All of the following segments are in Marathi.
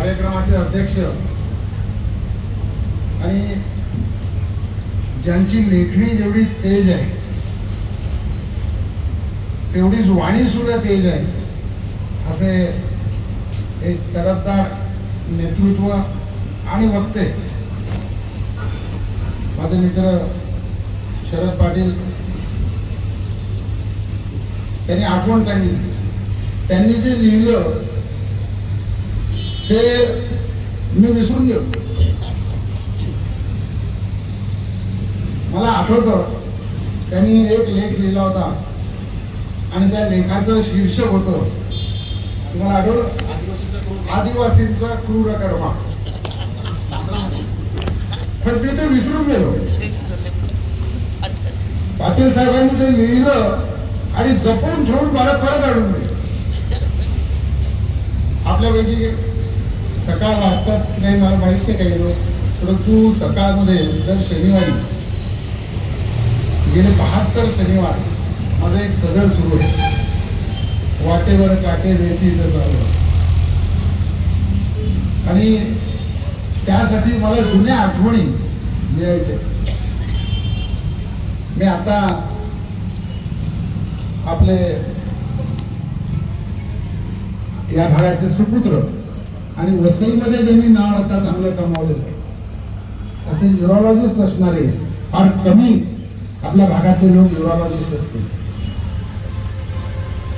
कार्यक्रमाचे अध्यक्ष आणि ज्यांची लेखणी जेवढी तेज आहे तेवढीच वाणी सुद्धा तेज आहे असे एक तडफदार नेतृत्व आणि वक्ते माझे मित्र शरद पाटील त्यांनी आठवण सांगितली. त्यांनी जे लिहिलं ते मी विसरून गेलो. मला आठवतं त्यांनी एक लेख लिहिला होता आणि त्या लेखाचं शीर्षक होतं, तुम्हाला आठवलं, आदिवासींचा क्रूर कर्मा. पण मी ते विसरून गेलो. पाटील साहेबांनी ते लिहिलं आणि जपून ठेवून मला परत आणून दिलं. आपल्यापैकी सकाळ वाचतात की नाही मला माहित नाही काही लोक, परंतु सकाळमध्ये दर शनिवारी गेले 72 शनिवार माझं एक सदर सुरू आहे, वाटेवर काटे वेची इथं चालू. आणि त्यासाठी मला जुन्या आठवणी मिळायच्या. मी आता आपले या भागाचे सुपुत्र आणि वसईमध्ये ज्यांनी नाव आता चांगलं कमावलेलं आहे असे न्यूरोलॉजिस्ट असणारे फार कमी आपल्या भागातले लोक न्यूरोलॉजिस्ट असतील.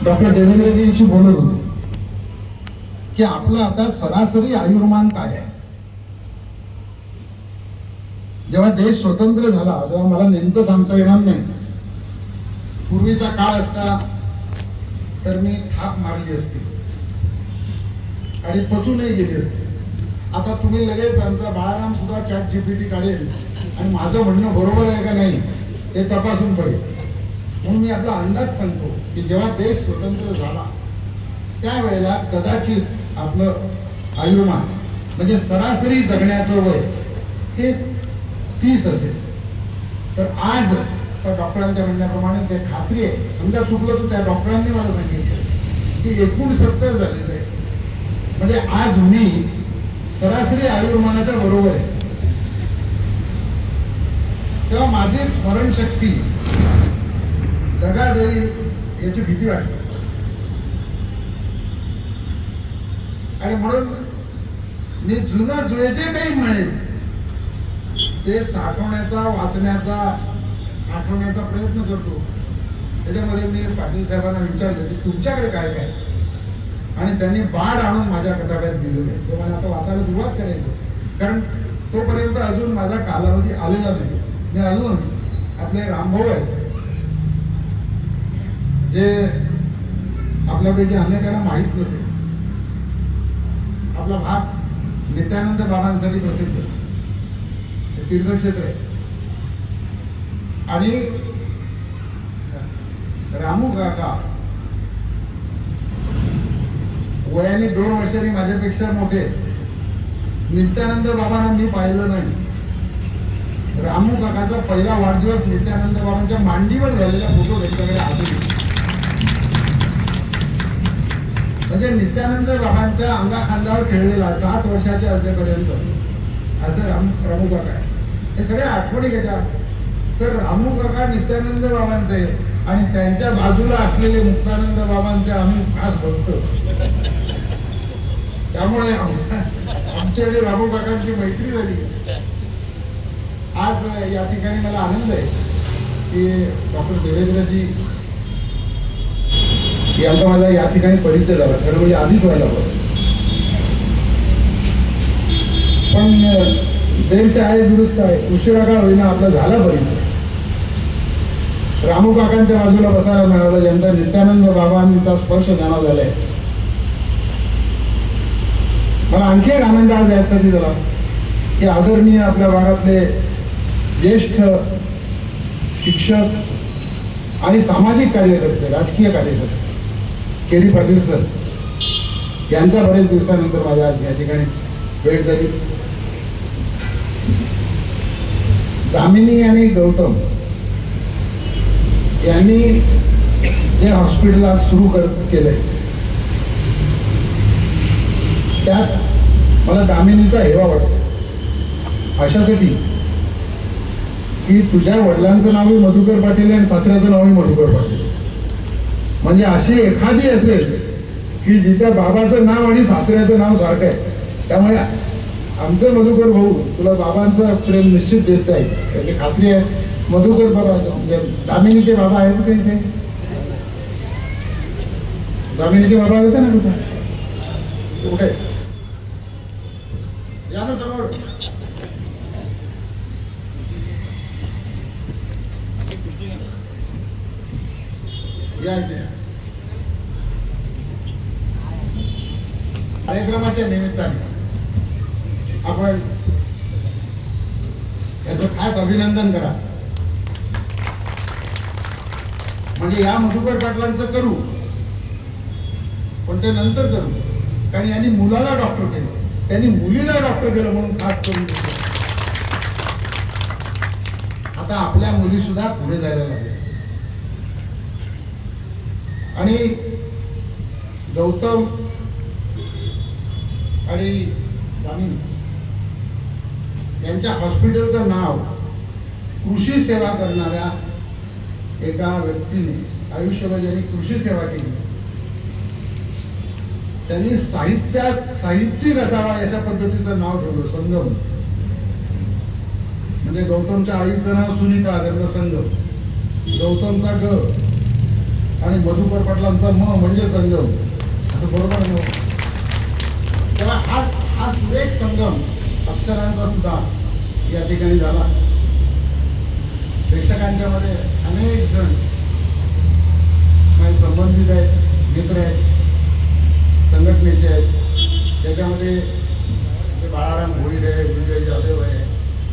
डॉक्टर देवेंद्रजींशी बोलत होतो की आपलं आता सरासरी आयुर्मान काय आहे. जेव्हा देश स्वतंत्र झाला तेव्हा मला नेमकं सांगता येणार नाही. पूर्वीचा काळ असता तर मी थाप मारली असती आणि पचूनही गेली असते. आता तुम्ही लगेच आमचा बाळाराम सुद्धा ChatGPT काढेल आणि माझं म्हणणं बरोबर आहे का नाही ते तपासून बघेल. म्हणून मी आपला अंदाज सांगतो की जेव्हा देश स्वतंत्र झाला त्यावेळेला कदाचित आपलं आयुर्मान म्हणजे सरासरी जगण्याचं वय हे 30 असेल. तर आज त्या डॉक्टरांच्या म्हणण्याप्रमाणे ते खात्री आहे, समजा चुकलं तर त्या डॉक्टरांनी मला सांगितलं की 69 झालेलं आहे. म्हणजे आज मी सरासरी आयुर्मानाच्या बरोबर आहे. तेव्हा माझी स्मरणशक्ती दगा देईल याची भीती वाटते. आणि म्हणून मी जुनं जे काही मिळेल ते साठवण्याचा, वाचण्याचा, आठवण्याचा प्रयत्न करतो. त्याच्यामध्ये मी पाटील साहेबांना विचारलं की तुमच्याकडे काय काय, आणि त्यांनी बाळ आणून माझ्या कटाव्यात दिलेलं आहे. ते मला आता वाचायला सुरुवात करायची, कारण तोपर्यंत अजून माझा कालावधी आलेला नाही. मी अजून आपले रामभाऊ आहेत जे आपल्यापैकी अनेकांना माहीत नसेल. आपला भाग नित्यानंद बाबांसाठी प्रसिद्ध तीर्थक्षेत्र आहे. आणि रामू काका वयाने 2 वर्षांनी माझ्यापेक्षा मोठे. नित्यानंद बाबांना मी पाहिलं नाही. रामू काकाचा पहिला वाढदिवस नित्यानंद बाबांच्या मांडीवर झालेला फोटो त्यांच्याकडे आहे. म्हणजे नित्यानंद बाबांच्या अंगाखांद्यावर खेळलेला 7 वर्षाचे असेपर्यंत असं रामू काका आहे. हे सगळ्या आठवणी कशा, तर रामू काका नित्यानंद बाबांचे आणि त्यांच्या बाजूला असलेले मुक्तानंद बाबांचे आम्ही खास बघतो. त्यामुळे आमच्या आणि रामू काकांची मैत्री झाली. आज या ठिकाणी मला आनंद आहे की डॉक्टर देवेंद्रजी यांचा माझा या ठिकाणी परिचय झाला. खरं म्हणजे आधीच व्हायला हवं, पण देरसे आहे दुरुस्त आहे, उशिरा का होईना आपला झाला परिचय. रामू काकांच्या बाजूला बसायला मिळालं, ज्यांचा नित्यानंद बाबांचा स्पर्श ज्ञानात झालाय. मला आणखी एक आनंद आज यासाठी झाला की आदरणीय आपल्या भागातले ज्येष्ठ शिक्षक आणि सामाजिक कार्यकर्ते, राजकीय कार्यकर्ते केरी पाटील सर यांचा बरेच दिवसानंतर माझ्या आज या ठिकाणी भेट झाली. दामिनी आणि गौतम यांनी जे हॉस्पिटल आज सुरू केलंय त्यात मला दामिनीचा हेवा वाटतो अशासाठी की तुझ्या वडिलांचं नावही मधुकर पाटील आहे आणि सासऱ्याचं नावही मधुकर पाटील. म्हणजे अशी एखादी असेल की जिच्या बाबाचं नाव आणि सासऱ्याचं नाव सारखं आहे. त्यामुळे आमचं मधुकर भाऊ तुला बाबांचं प्रेम निश्चित देत आहे याची खात्री आहे. मधुकर बाबा म्हणजे दामिनीचे बाबा आहेत का इथे? दामिनीचे बाबा होते ना कुठे कुठे या ना समोर. या इथे कार्यक्रमाच्या निमित्ताने आपण याचं खास अभिनंदन करा. म्हणजे या मधुकर पाटलांचं करू पण ते नंतर करू, कारण यांनी मुलाला डॉक्टर केलं, त्यांनी मुलीला डॉक्टर केलं म्हणून खास करून आता आपल्या मुली सुद्धा पुढे जायला लागल्या. आणि गौतम आणि दामिनी यांच्या हॉस्पिटलचं नाव कृषी सेवा करणाऱ्या एका व्यक्तीने आयुष्यभर ज्यांनी कृषी सेवा केली त्यांनी साहित्यिक असावा अशा पद्धतीचं नाव ठेवलं संगम. म्हणजे गौतमच्या आईचं नाव सुनीता त्यांचा संगम, गौतमचा ग आणि मधुकर पाटलांचा म म्हणजे संगम असं बरोबर नाव. त्याला हा सुरेख संगम अक्षरांचा सुद्धा या ठिकाणी झाला. प्रेक्षकांच्या मध्ये अनेक जण माझे संबंधित आहेत, मित्र आहेत, संघटनेचे आहेत. त्याच्यामध्ये बाळाराम भोईर आहे, विजय जाधव आहे,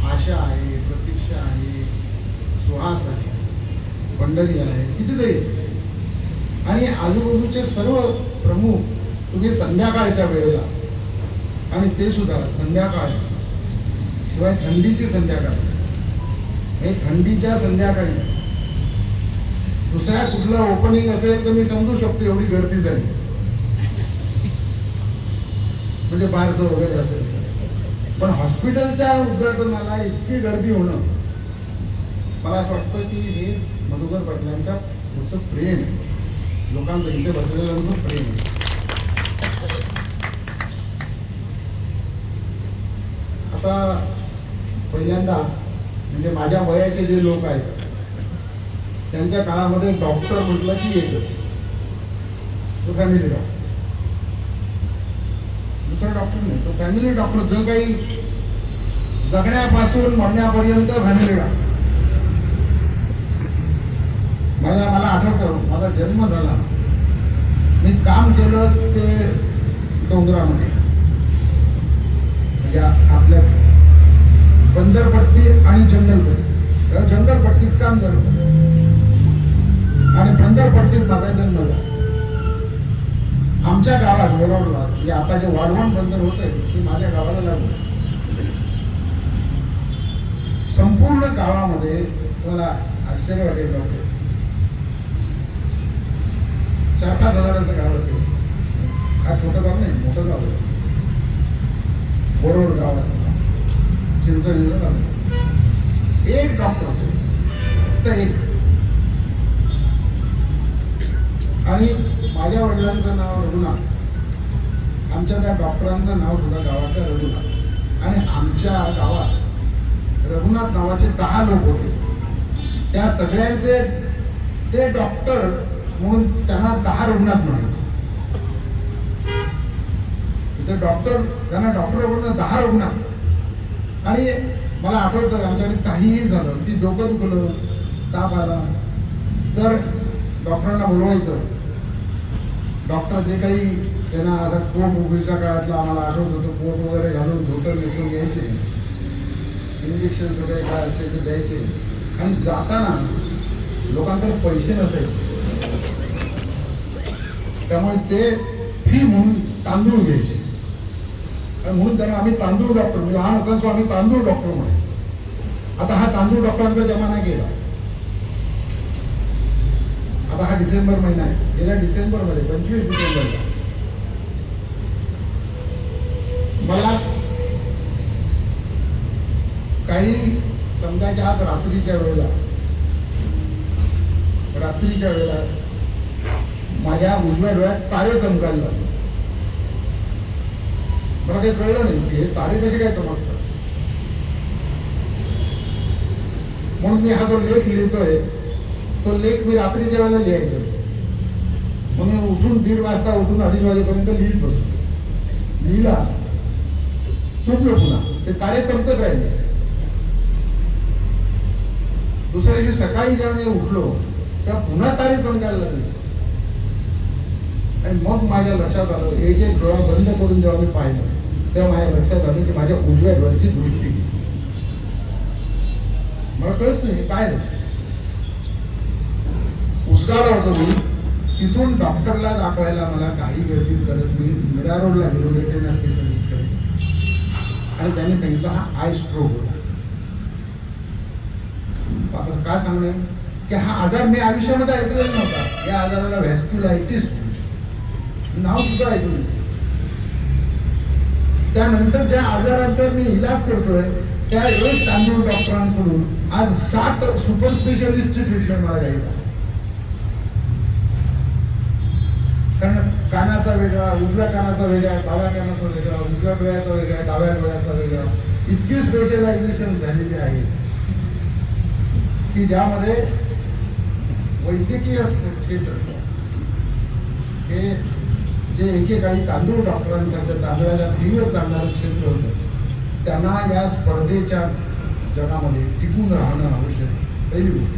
आशा आहे, प्रतीक्षा आहे, सुहास आहे, पंढरी आहे, कितीतरी. आणि आजूबाजूचे सर्व प्रमुख तुम्ही संध्याकाळच्या वेळेला, आणि ते सुद्धा संध्याकाळ शिवाय थंडीची संध्याकाळ, हे थंडीच्या संध्याकाळी दुसऱ्या कुठलं ओपनिंग असेल तर मी समजू शकतो एवढी गर्दी झाली, म्हणजे बारचं वगैरे असेल. पण हॉस्पिटलच्या उद्घाटनाला इतकी गर्दी होणं, मला असं वाटतं की हे मधुकर पाटलांच्या पुढचं प्रेम आहे, लोकांचं इथे बसलेल्यांचं प्रेम आहे. आता पहिल्यांदा म्हणजे माझ्या वयाचे जे लोक आहेत त्यांच्या काळामध्ये डॉक्टर म्हटलं की एकच, तो फॅमिली डॉक्टर. दुसरा डॉक्टर नाही, तो फॅमिली डॉक्टर. जो काही जगण्यापासून मरण्यापर्यंत फॅमिली डॉक्टर. मला आठवतं, माझा जन्म झाला, मी काम केलं ते डोंगरामध्ये, म्हणजे आपल्या बंदरपट्टी आणि जंगलपट्टी. जंगलपट्टीत काम झालं आणि बंदरपट्टीत माझा जन्म झाला. आमच्या गावात बोरावला, म्हणजे आता जे वाढवण बंदर होत आहे ते माझ्या गावाला लागलं. संपूर्ण गावामध्ये मला आश्चर्य वाटेल, डॉक्टर 4-5 हजाराचं गाव असेल. हा छोटं गाव नाही, मोठं गाव आहे. बोरोड गावात चिंचणीला झालं. एक डॉक्टर होते, फक्त एक. आणि माझ्या वडिलांचं नाव रघुनाथ, आमच्या त्या डॉक्टरांचं नाव सुद्धा गावातल्या रघुनाथ. आणि आमच्या गावात रघुनाथ नावाचे 10 लोक होते. त्या सगळ्यांचे ते डॉक्टर म्हणून त्यांना 10 रघुनाथ म्हणायचे. डॉक्टर त्यांना डॉक्टर म्हणून 10 रघुनाथ. आणि मला आठवतं आमच्याकडे काहीही झालं, ती डोकं दुखलं, ताप आला तर डॉक्टरांना बोलवायचं. डॉक्टर जे काही त्यांना आता कोट उभीच्या काळातला आम्हाला आठवत होतं, कोट वगैरे घालून धोतर नेसून यायचे, इंजेक्शन सगळे काय असेल ते द्यायचे. आणि जाताना लोकांकडे पैसे नसायचे, त्यामुळे ते फी म्हणून तांदूळ द्यायचे. आणि म्हणून त्यांना आम्ही तांदूळ डॉक्टर, म्हणजे लहान असताना आम्ही तांदूळ डॉक्टर म्हणे. आता हा तांदूळ डॉक्टरांचा जमाना गेला. आता हा डिसेंबर महिना आहे, गेल्या डिसेंबरमध्ये 25 डिसेंबरला मला काही समजायच्या आत रात्रीच्या वेळेला माझ्या उजव्या डोळ्यात तारे चमकायला लागले. मला काही कळलं नाही की हे तारे कसे काय चमकतात. म्हणून मी हा जो लेख लिहितोय तो लेख मी रात्रीच्या वेळेला लिहायचा. मग मी उठून 1:30 वाजता उठून 2:30 वाजेपर्यंत लिहित बसतो. लिहिला, चुकलो, पुन्हा ते तारे चमकत राहिले. दुसऱ्या दिवशी सकाळी जेव्हा मी उठलो तेव्हा पुन्हा तारे चमकायला लागले. आणि मग माझ्या लक्षात आलं, एक एक डोळा बंद करून जेव्हा मी पाहिलं तेव्हा माझ्या लक्षात आलं की माझ्या उजव्या डोळ्याची दृष्टी गेली. मला कळत नाही काय उसगावला होतो मी. तिथून डॉक्टरला दाखवायला मला काही गर्दीत करत मी मीरा रोडला गेलो रेटिना स्पेशलिस्टकडे. आणि त्यांनी सांगितलं हा आय स्ट्रोक होता. बाबा काय सांगणे की हा आजार मी आयुष्यामध्ये ऐकलेला नव्हता. या आजाराला व्हॅस्क्युलायटिस नाव सुद्धा ऐकलं. त्यानंतर ज्या आजारांचा मी इलाज करतोय त्या एक तांदूळ डॉक्टरांकडून आज 7 सुपर स्पेशालिस्टची ट्रीटमेंट मला घ्यायला. कारण कानाचा वेगळा, उजव्या कानाचा वेगळा, डाव्या कानाचा वेगळा, उजव्या डोळ्याचा वेगळा, डाव्या डोळ्याचा वेगळा, इतकी स्पेशलायझेशन झालेली आहे की ज्यामध्ये वैद्यकीय क्षेत्र हे जे एकेकाळी तांदूळ डॉक्टरांसारखं तांदळाच्या फ्रीवर चालणारं क्षेत्र होतं त्यांना या स्पर्धेच्या जगामध्ये टिकून राहणं आवश्यक. पहिली गोष्ट,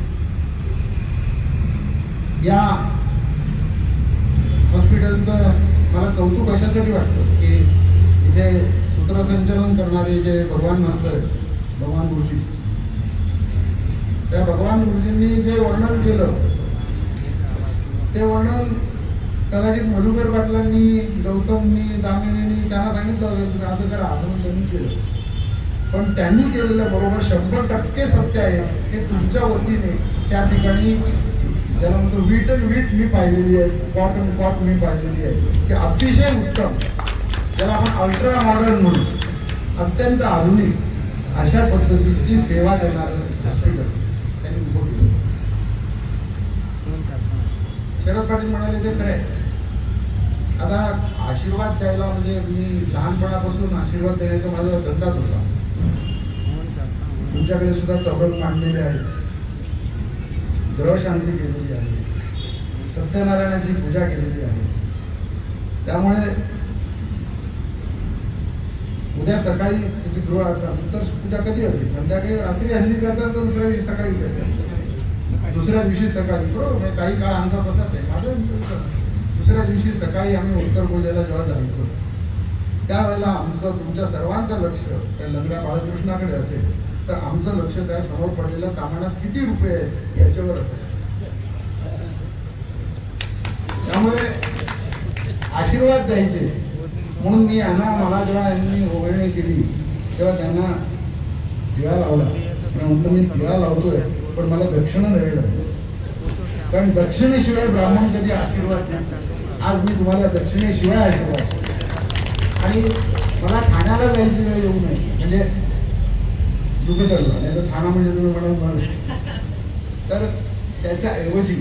या हॉस्पिटलचं मला कौतुक अशासाठी वाटतं की इथे सूत्रसंचलन करणारे जे भगवान मास्तर आहेत, भगवान गुरुजी, त्या भगवान गुरुजींनी जे वर्णन केलं ते वर्णन कदाचित मधुकर पाटलांनी, गौतमनी, दामिनींनी त्यांना सांगितलं होतं तुम्ही असं करा म्हणून त्यांनी केलं. पण त्यांनी केलेलं बरोबर 100% सत्य आहे की तुमच्या वतीने त्या ठिकाणी ज्याला म्हणतो वीट अँड वीट मी पाहिलेली आहे, कॉट अँड कॉट मी पाहिलेली आहे की अतिशय उत्तम, ज्याला आपण अल्ट्रा मॉडर्न म्हणू, अत्यंत आधुनिक अशा पद्धतीची सेवा देणारं हॉस्पिटल त्यांनी उभं केलं. शरद पाटील म्हणाले ते खरं आहे. आता आशीर्वाद द्यायला म्हणजे मी लहानपणापासून आशीर्वाद देण्याचा माझा धंदाच होता. तुमच्याकडे सुद्धा चबंग मांडलेले आहेत, ग्रहशांती केलेली आहे, सत्यनारायणाची पूजा केलेली आहे. त्यामुळे उद्या सकाळी त्याची उत्तर पूजा कधी होती? संध्याकाळी रात्री हल्ली करतात तर दुसऱ्या दिवशी सकाळी करतात. दुसऱ्या दिवशी सकाळी बरोबर, काही काळ आमचा तसाच आहे. माझं दुसऱ्या दिवशी सकाळी आम्ही उत्तर पूजेला जेव्हा जायचो त्यावेळेला आमचं तुमच्या सर्वांचं लक्ष त्या लंगड्या बाळकृष्णाकडे असेल तर आमचं लक्ष त्या समोर पडलेल्या कामानात किती रुपये आहेत याच्यावर असेल. त्यामुळे आशीर्वाद द्यायचे म्हणून मी मला जेव्हा यांनी ओवाळणी केली तेव्हा त्यांना टिळा लावला. म्हटलं मी टिळा लावतोय पण मला दक्षिणा द्यावी लागेल, कारण दक्षिणेशिवाय ब्राह्मण कधी आशीर्वाद देत. आज मी तुम्हाला दक्षिणेशिवाय आशीर्वाद. आणि मला ठाण्याला जायची वेळ येऊ नये म्हणजे जुपिटरला, नाही तर ठाणा म्हणजे तुम्ही म्हणाल तर त्याच्याऐवजी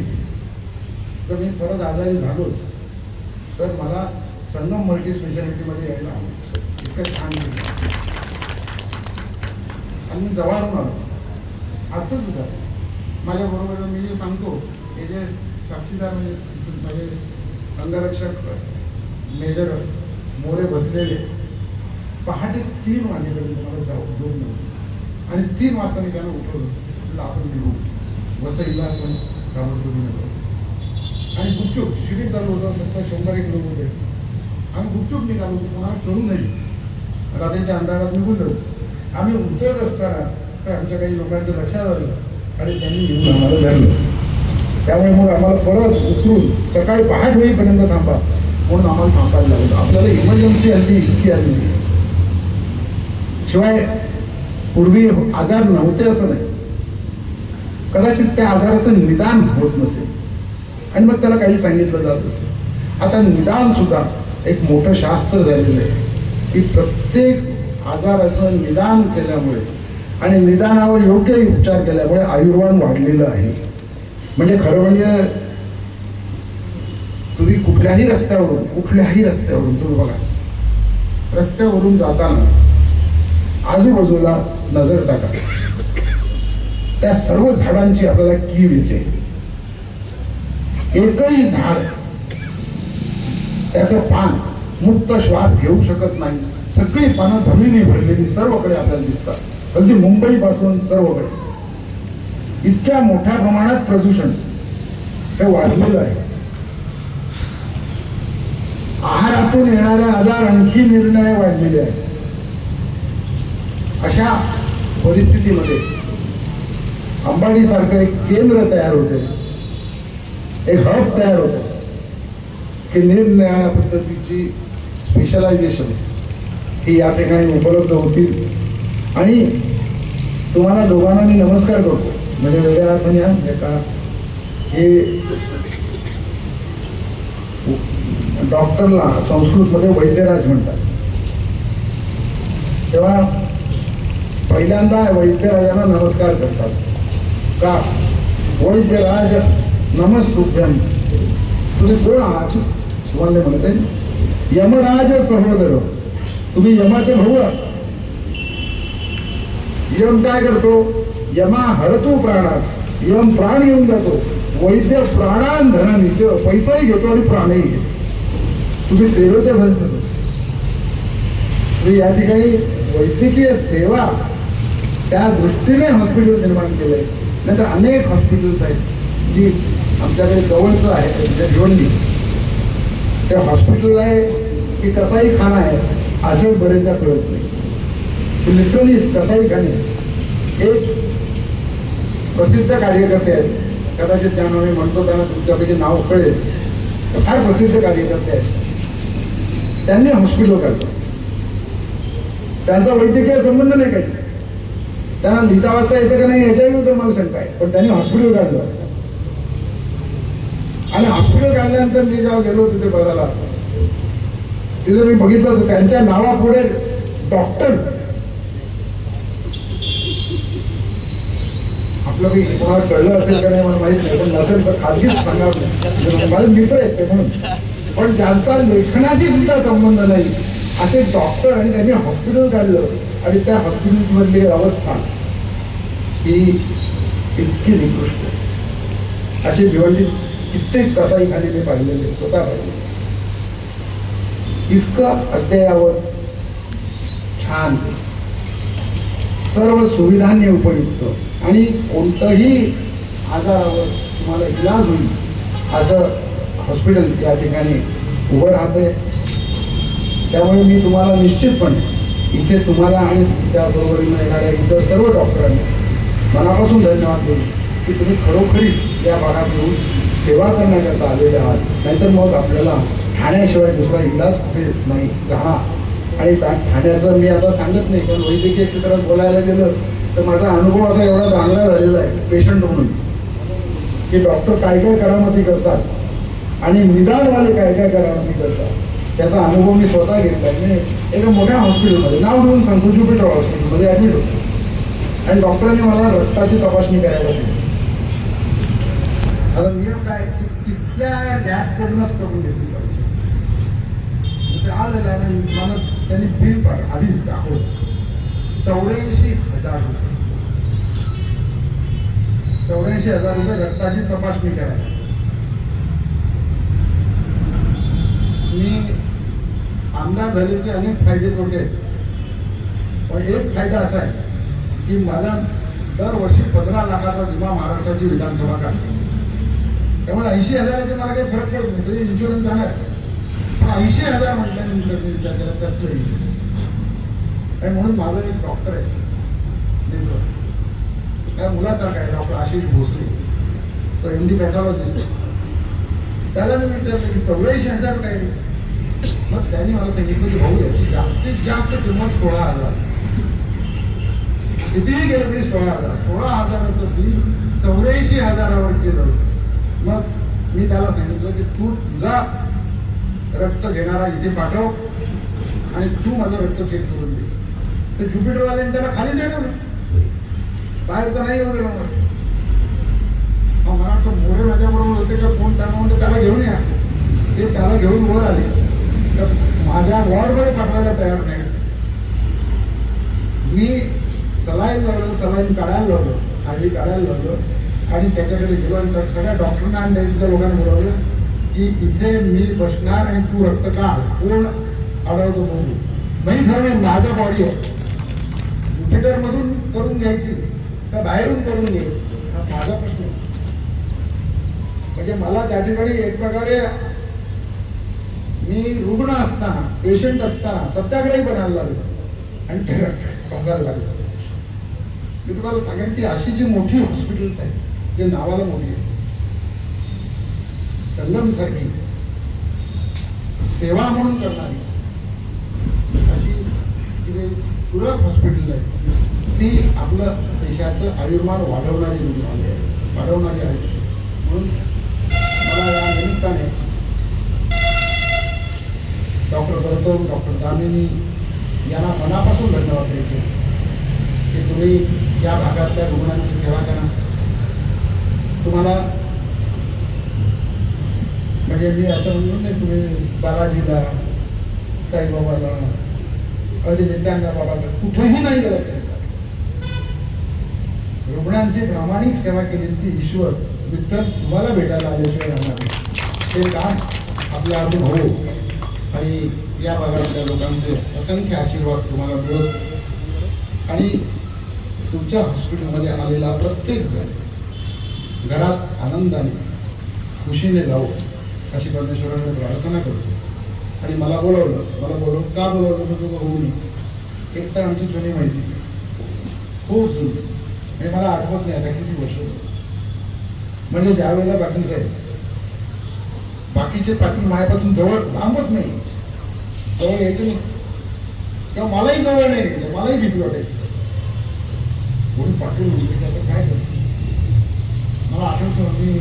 जर मी परत आजारी झालोच तर मला संगम मल्टी स्पेशालिटीमध्ये यायला आवडेल. इतकं छान आणि मी जवळून आलो. आजच सुद्धा माझ्याबरोबर मी जे सांगतो हे जे साक्षीदार म्हणजे माझे अंगरक्षक मेजर मोरे बसलेले पहाटे 3 वाजेपर्यंत मला झोप नव्हती. आणि 3 वाजता मी त्यांना उठवलं, म्हटलं आपण निघू वसईला, आपण ताबडतोबीने जाऊ. आणि गुपचूप शिबिर चालू होतं, फक्त 100-1 लोक होते. आम्ही गुपचूप निघालो होतो, कोणाला कळू नये, रात्रीच्या अंधारात निघून जाऊ. आम्ही उतरत असताना तर आमच्या काही लोकांचं लक्षात आलं आणि त्यांनी येऊन आम्हाला धरलं. त्यामुळे मग आम्हाला परत उतरून सकाळी पहाट होईपर्यंत थांबा म्हणून आम्हाला थांबायला लागलं. आपल्याला इमर्जन्सी हल्ली इतकी आली. शिवाय पूर्वी आजार नव्हते असं नाही, कदाचित त्या आजाराचं निदान होत नसेल आणि मग त्याला काही सांगितलं जात असेल. आता निदान सुद्धा एक मोठं शास्त्र झालेलं आहे की प्रत्येक आजाराचं निदान केल्यामुळे आणि निदानावर योग्य उपचार केल्यामुळे आयुर्मान वाढलेलं आहे. म्हणजे खरं म्हणजे तुम्ही कुठल्याही रस्त्यावरून तुम्ही बघा, रस्त्यावरून जाताना आजूबाजूला नजर टाका, त्या सर्व झाडांची आपल्याला कीव येते. एकही झाड त्याचं पान मुक्त श्वास घेऊ शकत नाही. सगळी पानं धुळीने भरलेली सर्वकडे आपल्याला दिसतात, अगदी मुंबई पासून सर्वकडे. इतक्या मोठ्या प्रमाणात प्रदूषण हे वाढलेलं आहे. आहारातून येणारे आजार आणखी निर्णय वाढलेले आहेत. अशा परिस्थितीमध्ये अंबाडी सारखं एक केंद्र तयार होते, एक हब तयार होते की निरनिराळ्या पद्धतीची स्पेशलायझेशन्स ही या ठिकाणी उपलब्ध होतील. आणि तुम्हाला दोघांना मी नमस्कार करतो, म्हणजे वेगळ्या अर्थाने म्हणजे का हे डॉक्टरला संस्कृतमध्ये वैद्यराज म्हणतात. तेव्हा पहिल्यांदा वैद्यराजांना नमस्कार करतात का, वैद्यराज नमस्तुभ्यम. तुम्ही कोण आहात? तुम्हाला म्हणते यमराज सहोदर, तुम्ही यमाचे भाऊ आहात. यम काय करतो? यमा हरतो प्राणात, यम प्राण येऊन जातो. वैद्य प्राणान धनानीच, पैसाही घेतो आणि प्राणही घेतो. तुम्ही सेवेचे भर. या ठिकाणी वैद्यकीय सेवा त्या दृष्टीने हॉस्पिटल निर्माण केलंय. नंतर अनेक हॉस्पिटल्स आहेत जी आमच्याकडे जवळचं आहे, म्हणजे भिवंडी. ते हॉस्पिटल आहे की कसाई खाना आहे असं बरेचदा कळत नाही. लिटरली कसाई खाणे. एक प्रसिद्ध कार्यकर्ते आहेत, कदाचित ज्या नावे म्हणतो त्यांना तुमच्यापैकी नाव कळेल, फार प्रसिद्ध कार्यकर्ते आहेत. त्यांनी हॉस्पिटल काढलं. त्यांचा वैद्यकीय संबंध नाही काही, त्यांना लिहिता वाचता येतं का नाही याच्याही तर मला शंका आहे, पण त्यांनी हॉस्पिटल काढलं. आणि हॉस्पिटल काढल्यानंतर मी जेव्हा गेलो तिथे बघायला, तिथे मी बघितलं तर त्यांच्या नावापुढे डॉक्टर. आपलं मी कोणाला कळलं असेल का नाही मला माहित नाही, पण नसेल तर खाजगीच सांगावं नाही, माझे मित्र आहेत ते म्हणून. पण ज्यांचा लेखनाशी सुद्धा संबंध नाही असे डॉक्टर, आणि त्यांनी हॉस्पिटल काढलं. आणि त्या हॉस्पिटलमधली अवस्था ही इतकी निकृष्ट. अशी भिवंडीत कित्येक कसाईखाने मी पाहिलेले, स्वतः पाहिले. इतकं अद्ययावत, छान, सर्व सुविधांनी उपयुक्त आणि कोणतंही आजारावर तुम्हाला इलाज होईल असं हॉस्पिटल या ठिकाणी उभं राहतंय. त्यामुळे मी तुम्हाला निश्चितपणे इथे तुम्हाला आणि त्याबरोबरीनं येणाऱ्या इतर सर्व डॉक्टरांना मनापासून धन्यवाद देईन की तुम्ही खरोखरीच या भागात येऊन सेवा करण्याकरता आलेले आहात. नाहीतर मग आपल्याला ठाण्याशिवाय दुसरा इलाज कुठे नाही राहणार. आणि ठाण्याचं मी आता सांगत नाही, कारण वैद्यकीय क्षेत्रात बोलायला गेलं तर माझा अनुभव आता एवढा चांगला झालेला आहे पेशंट म्हणून, की डॉक्टर काय काय करामती करतात आणि निदानवाले काय काय करामती करतात. त्याचा अनुभव मी स्वतः घेतला. मी एका मोठ्या हॉस्पिटलमध्ये, नाव घेऊन सांगतो, ज्युपिटर हॉस्पिटलमध्ये ॲडमिट होतो. आणि डॉक्टरांनी मला रक्ताची तपासणी करायला सांगितली. आता नियम काय की तिथल्या लॅबकडूनच करून घेतली पाहिजे. ते आलेलं आणि मला त्यांनी बिल आधीच दाखवलं 84,000 रुपये. 84,000 रुपये रक्ताची तपासणी करायला. मी आमदार झाल्याचे अनेक फायदे तोटे आहेत, पण एक फायदा असा आहे की मला दरवर्षी 15 लाखाचा विमा महाराष्ट्राची विधानसभा काढते. त्यामुळे 80,000 मला काही फरक पडत नाही, तरी इन्शुरन्स जाणार. पण 80,000 म्हटल्यानंतर मी विचार केला कसलंही. आणि म्हणून माझं एक डॉक्टर आहे मित्र, त्या मुलासारखा आहे, डॉक्टर आशिष भोसले, तो MD पॅथॉलॉजिस्ट आहे. त्याला मी विचारलं की 84,000 काय. मग त्यांनी मला सांगितलं की भाऊ याची जास्तीत जास्त किंमत 16,000. कितीही गेलं तरी 16,000. 16,000चं बिल 84,000वर केलं. मग मी त्याला सांगितलं की तू तुझा रक्त घेणारा इथे पाठव आणि तू माझं रक्त चेक करून दे. तर ज्युपिटरवाल्याने त्याला खाली चढवलं. बाहेरचा नाही येऊ देणार. मला वाटतं मोरे माझ्याबरोबर होते का कोण त्यांना म्हणते त्याला घेऊन या. ते त्याला घेऊन वर आले तर माझ्या वॉर्डमध्ये पाठवायला तयार नाही. मी सलाईन लावलं, सलाईन काढायला लावलं, आधी काढायला लावलं आणि त्याच्याकडे गेलो आणि सगळ्या डॉक्टरना आणि त्यांच्या लोकांना बोलावलं की इथे मी बसणार आणि तू रक्त काढ, कोण अडवतो बघू. मी ठरवेन माझा बॉडी आहे, ज्युपिटरमधून करून घ्यायची का बाहेरून करून घ्यायची हा माझा प्रश्न. म्हणजे मला त्या ठिकाणी एक प्रकारे मी रुग्ण असताना, पेशंट असताना सत्याग्रही बनायला लागलो आणि ते रक्त बघायला लागलो. मी तुम्हाला सांगेन की अशी जी मोठी हॉस्पिटल्स आहेत जे नावाला मोठी आहे, संगम सारखी सेवा म्हणून करणारी अशी जी तुरळक हॉस्पिटल आहे ती आपलं देशाचं आयुर्मान वाढवणारी रुग्णालय आहे, वाढवणारी आहे. म्हणून मला या निमित्ताने डॉक्टर गौतम, डॉक्टर दामिनी यांना मनापासून धन्यवाद द्यायचे की तुम्ही या भागातल्या रुग्णांची सेवा करा. तुम्हाला म्हणजे मी असं म्हणून नाही, तुम्ही बालाजीला, साईबाबाला, नित्यानंद बाबाला कुठेही नाही गेलं तरी रुग्णांची प्रामाणिक सेवा केली ती ईश्वर विठ्ठल तुम्हाला भेटायला आल्याशिवाय राहणार नाही. ते काम आपल्या हातून हो आणि या भागातल्या लोकांचे असंख्य आशीर्वाद तुम्हाला मिळत आणि तुमच्या हॉस्पिटलमध्ये आलेला प्रत्येक जण घरात आनंदाने खुशीने जावं अशी परमेश्वराने प्रार्थना करतो. आणि मला बोलावलं का बोलावलं तुझं होऊ नये. एक तर आमची जुनी माहिती खूप जुनी, हे मला आठवत नाही आता किती वर्ष. म्हणजे ज्या वेळेला पाटील साहेब, बाकीचे पाटील माझ्यापासून जवळ लांबच नाही, जवळ यायचे नाही किंवा मलाही जवळ नाही यायचे, मलाही भीती वाटायची. कोणी पाटील म्हणते की आता काय करतो. मला आठवतं मी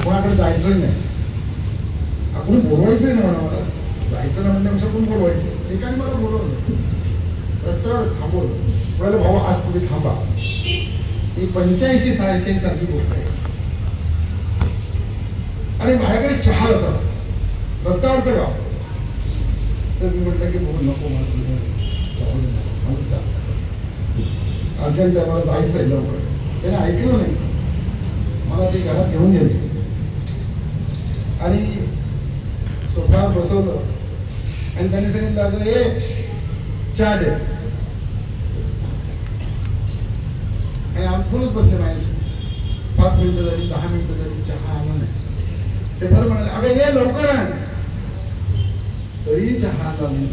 कोणाकडे जायचंही नाही, कोणी बोलवायचंही नाही. मला जायचं ना म्हणण्यापेक्षा कोण बोलवायचं. एकाने मला बोलवलं, रस्त्यावर थांबवलं, म्हणाले भाऊ आज तुम्ही थांबा. ही 85-86 सारखी गोष्ट आहे. आणि माझ्याकडे चहाला चला, रस्त्यावरचं गाव. तर मी म्हटलं की बघू नको, मला अर्जंट आहे, मला जायचं आहे लवकर. त्याने ऐकलं नाही, मला ते घरात घेऊन गेले आणि सोफ्यावर बसवलं आणि त्यांनी सांगितलं अगं ये चहा दे. आणि आम्ही बोलत बसले माझ्याशी. 5 मिनिटं झाली, 10 मिनिटं झाली, चहा आला नाही. ते बरं म्हणाले अगं ये लवकर आण. तरी चहा आला नाही.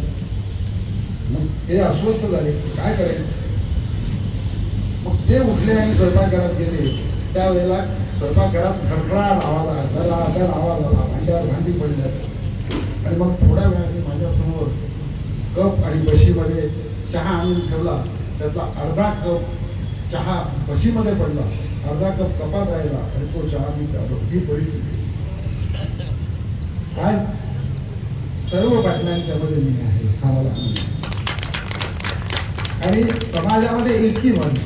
मग ते अस्वस्थ झाले, काय करायचं. मग ते उठले आणि स्वयंपाकघरात गेले. त्यावेळेला स्वयंपाकघरात खडखडाट आवाज आला, धडाधड आवाज आला, भांड्यावर भांडी पडल्याचा. आणि मग थोड्या वेळाने माझ्यासमोर कप आणि बशीमध्ये चहा आणून ठेवला. त्यातला अर्धा कप चहा बशीमध्ये पडला, अर्धा कप कपात राहिला आणि तो चहा मी प्यालो. ही परिस्थिती काय सर्व पाटलांच्या मध्ये मी आहे, हा मला आनंद. आणि समाजामध्ये एकी व्हावी,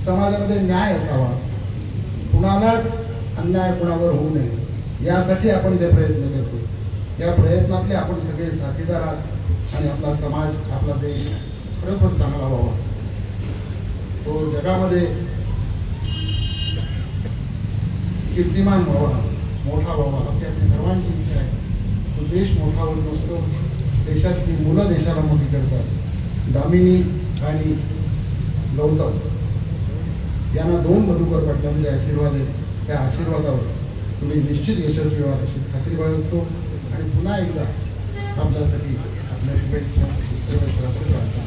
समाजामध्ये न्याय असावा, कुणालाच अन्याय कुणावर होऊ नये यासाठी आपण जे प्रयत्न करतो, या प्रयत्नातले आपण सगळे साथीदार आहात. आणि आपला समाज, आपला देश खरोखर चांगला व्हावा, तो जगामध्ये कीर्तिमान व्हावा, मोठा व्हावा अशी आपली सर्वांची इच्छा आहे. तो देश मोठा होत नसतो, देशातली मुलं देशाला मोठी करतात. दामिनी आणि गौतम यांना 2 मधुकर पाटलांचे आशीर्वाद आहेत. त्या आशीर्वादावर तुम्ही निश्चित यशस्वी व्हाल अशी खात्री बाळगतो. आणि पुन्हा एकदा आपल्यासाठी आपल्या शुभेच्छा सर्वेश्वराकडे प्रार्थना.